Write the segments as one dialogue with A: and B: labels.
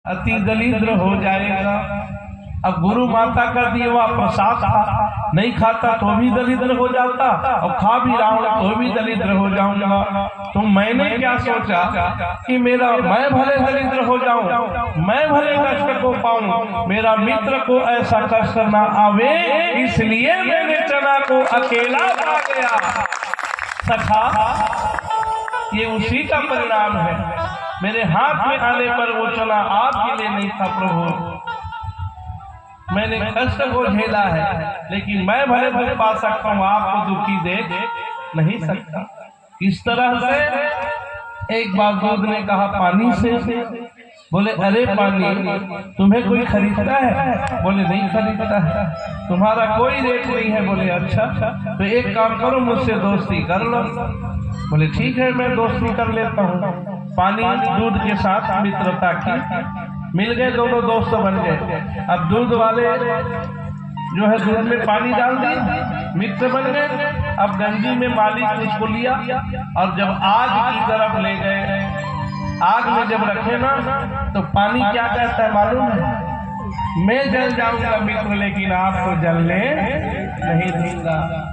A: अति दरिद्र हो जाएगा। अब गुरु माता कर दिए वह प्रसाद था, नहीं खाता तो भी दरिद्र हो जाता, और खा भी रहा हूं तो भी दरिद्र हो जाऊंगा। तो मैंने क्या सोचा कि मैं भले दरिद्र हो जाऊं, मैं भले कष्ट को पाऊं, मेरा मित्र को ऐसा कष्ट ना आवे, इसलिए मैंने चना को अकेला खा गया। सखा, ये उसी का परिणाम है। मेरे हाथ में आने पर वो चना आपके लिए नहीं था प्रभु, मैंने कष्ट को झेला है, लेकिन मैं भले भले पा सकता हूँ, आपको दुखी देख नहीं सकता। इस तरह से एक बार दूध ने कहा पानी से, बोले अरे पानी तुम्हें कोई खरीदता है? बोले नहीं खरीदता है। तुम्हारा कोई रेट नहीं है? बोले अच्छा, तो एक काम करो, मुझसे दोस्ती कर लो। बोले ठीक है, मैं दोस्ती कर लेता हूँ। पानी दूध के साथ मित्रता की, मिल गए, दोनों दोस्त बन गए। अब दूध वाले जो है दूध में पानी डाल दिया, मित्र बन गए। अब गंजी में मालिक उसको लिया और जब आग की तरफ ले गए, आग में जब रखे ना तो पानी क्या कहता है मालूम है? मैं जल जाऊंगा मित्र, लेकिन आपको जलने नहीं दूंगा।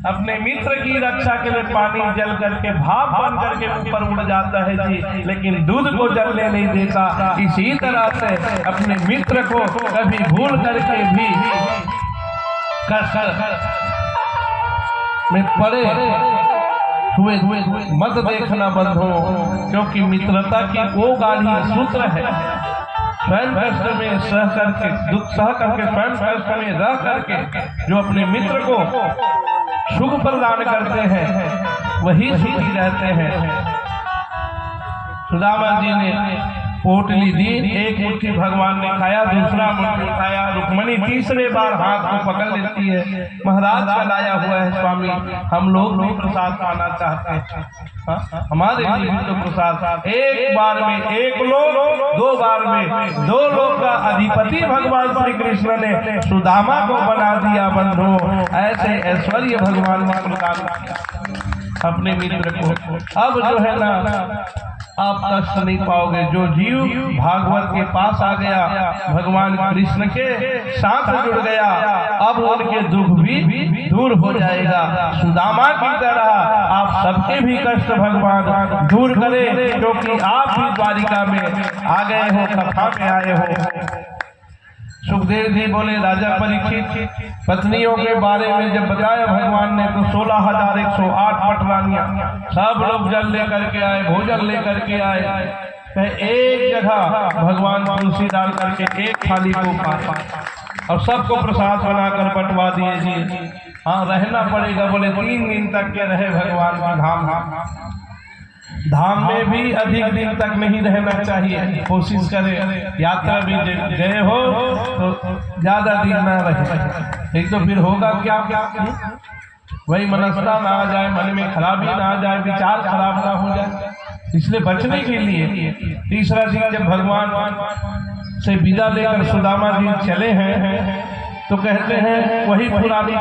A: अपने मित्र की रक्षा के लिए पानी जल करके भाप बन करके ऊपर उड़ जाता है जी, लेकिन दूध को जलने नहीं देता। इसी तरह से अपने मित्र को कभी भूल करके भी कष्ट में पड़े हुए मत देखना बंधो, क्योंकि मित्रता की वो गाढ़ी सूत्र है। स्वयं कष्ट में सह करके, दुख सह करके, स्वयं कष्ट में रह करके जो अपने मित्र को सुख प्रदान करते हैं वही सुखी रहते हैं। सुदामा जी ने पोटली दी, एक मुट्ठी भगवान ने खाया, दूसरा मुट्ठी खाया। रुक्मणी तीसरे बार हाथ को पकड़ लेती है, महाराज का लाया हुआ है स्वामी, हम लोग भी प्रसाद पाना चाहते हैं, हमारे लिए भी तो प्रसाद। एक बार में एक लोग, दो बार में दो लोग का अधिपति भगवान श्री कृष्ण ने सुदामा को बना दिया बंधु। ऐसे ऐश्वर्य भगवान ने प्रदान किया अपने मित्र को। अब जो है ना, आप कष्ट नहीं पाओगे। जो जीव भागवत के पास आ गया, भगवान कृष्ण के साथ जुड़ गया, अब उनके दुख भी दूर हो जाएगा। सुदामा की तरह आप सबके भी कष्ट भगवान दूर करें, क्योंकि आप भी द्वारिका में आ गए हो, कथा में आए हो। सुखदेव जी बोले राजा परीक्षित, पत्नियों के बारे में जब बताया भगवान ने तो 16,108 पटरानियां, सब लोग जल लेकर के आए, भोजन लेकर के आए। एक जगह भगवान तुलसी डाल करके एक थाली को पाया और सबको प्रसाद बनाकर बंटवा दिए जी। हाँ, रहना पड़ेगा। बोले 3 दिन तक के रहे भगवान का धाम में भी अधिक दिन तक नहीं रहना चाहिए, कोशिश करें। यात्रा भी गए हो तो ज्यादा दिन ना रहे, नहीं तो फिर होगा क्या वही मनस्ता ना आ जाए, मन में खराबी ना आ जाए, विचार खराब ना हो जाए। इसलिए बचने के लिए तीसरा दिन जब भगवान से विदा लेकर सुदामा जी चले हैं तो कहते हैं वही पुरानी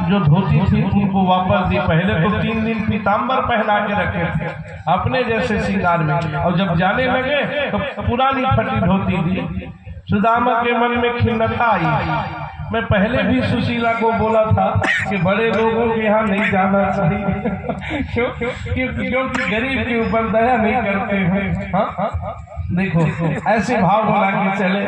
A: जो धोती थी उनको वापस दी। पहले तो 3 दिन पीताम्बर पहना के रखे थे अपने जैसे श्रृंगार में, और जब जाने लगे तो पुरानी फटी धोती दी। सुदामा के मन में खिन्नता आई। मैं पहले भी सुशीला को बोला था कि बड़े लोगों के यहाँ नहीं जाना चाहिए, क्योंकि गरीब के ऊपर दया नहीं करते हैं। हाँ, देखो ऐसे भाव बना के चले,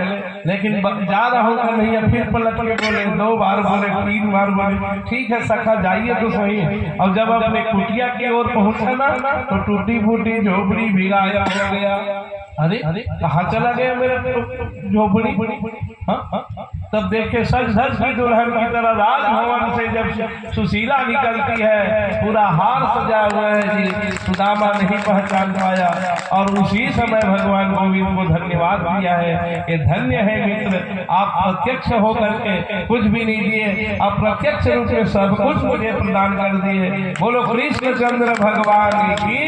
A: लेकिन जा रहा हूँ तो नहीं, फिर पलट के बोले, 2 बार बोले, 3 बार बोले, ठीक है सखा जाइए तो सही। और जब अपने कुटिया की ओर पहुंचा ना तो टूटी फूटी झोपड़ी भिगाया हो गया। अरे कहाँ चला गया मेरा झोपड़ी? तब देखे सज धज की दुल्हन की तरह राजभवन से जब सुशीला निकलती है, पूरा हार सजा हुआ है जी। सुदामा नहीं पहचान पाया, और उसी समय भगवान गोविंद को धन्यवाद दिया है कि धन्य है मित्र, आप प्रत्यक्ष होकर के कुछ भी नहीं दिए, आप प्रत्यक्ष रूप में सब कुछ मुझे प्रदान कर दिए। बोलो कृष्ण चंद्र भगवान की।